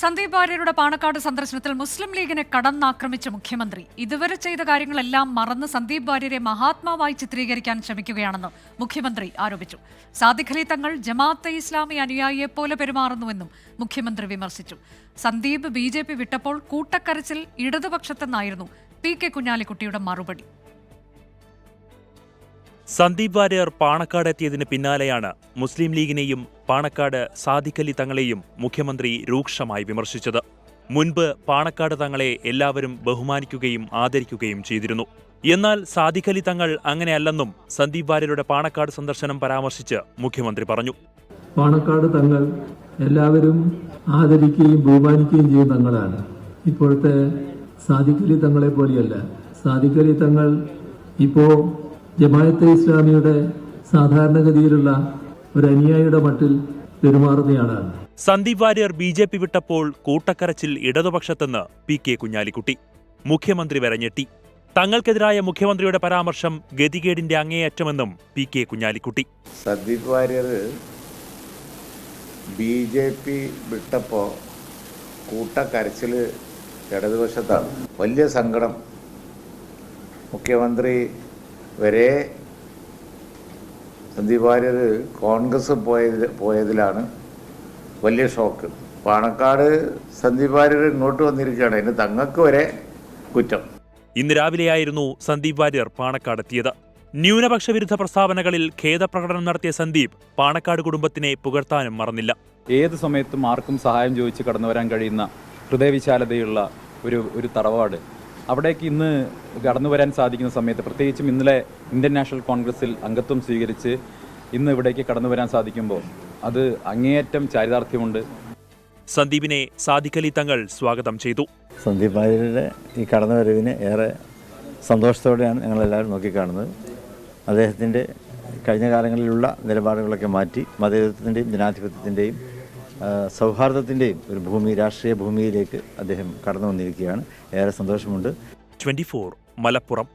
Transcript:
സന്ദീപ് വാര്യരുടെ പാണക്കാട് സന്ദർശനത്തിൽ മുസ്ലിം ലീഗിനെ കടന്നാക്രമിച്ച മുഖ്യമന്ത്രി ഇതുവരെ ചെയ്ത കാര്യങ്ങളെല്ലാം മറന്ന് സന്ദീപ് വാര്യരെ മഹാത്മാവായി ചിത്രീകരിക്കാൻ ശ്രമിക്കുകയാണെന്ന് മുഖ്യമന്ത്രി ആരോപിച്ചു. സാദിഖ് അലി തങ്ങൾ ജമാഅത്തെ ഇസ്ലാമി അനുയായിയെപ്പോലെ പെരുമാറുന്നുവെന്നും മുഖ്യമന്ത്രി വിമർശിച്ചു. സന്ദീപ് BJP വിട്ടപ്പോൾ കൂട്ടക്കരച്ചിൽ ഇടതുപക്ഷത്തെന്നായിരുന്നു PK കുഞ്ഞാലിക്കുട്ടിയുടെ മറുപടി. സന്ദീപ് വാര്യർ പാണക്കാട് എത്തിയതിന് പിന്നാലെയാണ് മുസ്ലിം ലീഗിനെയും പാണക്കാട് സാദിഖ് അലി തങ്ങളെയും മുഖ്യമന്ത്രി രൂക്ഷമായി വിമർശിച്ചത്. മുൻപ് പാണക്കാട് തങ്ങളെ എല്ലാവരും ബഹുമാനിക്കുകയും ആദരിക്കുകയും ചെയ്തിരുന്നു. എന്നാൽ സാദിഖ് അലി തങ്ങൾ അങ്ങനെയല്ലെന്നും സന്ദീപ് വാര്യരുടെ പാണക്കാട് സന്ദർശനം പരാമർശിച്ച് മുഖ്യമന്ത്രി പറഞ്ഞു. പാണക്കാട് തങ്ങൾ എല്ലാവരും ആദരിക്കുകയും ബഹുമാനിക്കുകയും ചെയ്യുന്ന തങ്ങളാണ്. ഇപ്പോഴത്തെ സാദിഖ് അലി തങ്ങളെ പോലെയല്ല. സാദിഖ് അലി തങ്ങൾ ഇപ്പോ ജമാഅത്തെ ഇസ്ലാമിയുടെ സാധാരണഗതിയിലുള്ള ഒരു അനുയായിയുടെ മട്ടിൽ പെരുമാറുന്നയാളാണ്. Sandeep Warrier BJP വിട്ടപ്പോൾ കൂട്ടക്കരച്ചിൽ ഇടതുപക്ഷത്തെന്ന് PK Kunhalikutty. മുഖ്യമന്ത്രി വരെ ഞെട്ടി. തങ്ങൾക്കെതിരായ മുഖ്യമന്ത്രിയുടെ പരാമർശം ഗതികേടിന്റെ അങ്ങേയറ്റമെന്നും PK കുഞ്ഞാലിക്കുട്ടി. സന്ദീപ് വാര്യർ BJP വിട്ടപ്പോ കൂട്ടക്കരച്ചിൽ ഇടതുപക്ഷത്താണ്. വലിയ സങ്കടം. മുഖ്യമന്ത്രി വരെ സന്ദീപ് വാര്യർ കോൺഗ്രസ് പോയതിലാണ് വലിയ ഷോക്ക്. പാണക്കാട് സന്ദീപ് വാര്യർ ഇങ്ങോട്ട് വന്നിരിക്കുകയാണ്. അതിന് തങ്ങൾക്ക് വരെ കുറ്റം. ഇന്ന് രാവിലെയായിരുന്നു സന്ദീപ് വാര്യർ പാണക്കാടെത്തിയത്. ന്യൂനപക്ഷ വിരുദ്ധ പ്രസ്താവനകളിൽ ഖേദപ്രകടനം നടത്തിയ സന്ദീപ് പാണക്കാട് കുടുംബത്തിനെ പുകഴ്ത്താനും മറന്നില്ല. ഏത് സമയത്തും ആർക്കും സഹായം ചോദിച്ച് കടന്നു വരാൻ കഴിയുന്ന ഹൃദയവിശാലതയുള്ള ഒരു തറവാട്, അവിടേക്ക് ഇന്ന് കടന്നു വരാൻ സാധിക്കുന്ന സമയത്ത്, പ്രത്യേകിച്ചും ഇന്നലെ ഇന്ത്യൻ നാഷണൽ കോൺഗ്രസിൽ അംഗത്വം സ്വീകരിച്ച് ഇന്ന് ഇവിടേക്ക് കടന്നു വരാൻ സാധിക്കുമ്പോൾ അത് അങ്ങേയറ്റം ചാരിതാർത്ഥ്യമുണ്ട്. സന്ദീപിനെ സാദിഖ് അലി തങ്ങൾ സ്വാഗതം ചെയ്തു. സന്ദീപ് വാര്യരുടെ ഈ കടന്നുവരവിനെ ഏറെ സന്തോഷത്തോടെയാണ് ഞങ്ങളെല്ലാവരും നോക്കിക്കാണുന്നത്. അദ്ദേഹത്തിൻ്റെ കഴിഞ്ഞ കാലങ്ങളിലുള്ള നിലപാടുകളൊക്കെ മാറ്റി മതേതരത്വത്തിൻ്റെയും ജനാധിപത്യത്തിൻ്റെയും സൗഹാർദ്ദത്തിൻ്റെയും ഒരു ഭൂമി, രാഷ്ട്രീയ ഭൂമിയിലേക്ക് അദ്ദേഹം കടന്നു വന്നിരിക്കുകയാണ്. ഏറെ സന്തോഷമുണ്ട്. 24 മലപ്പുറം.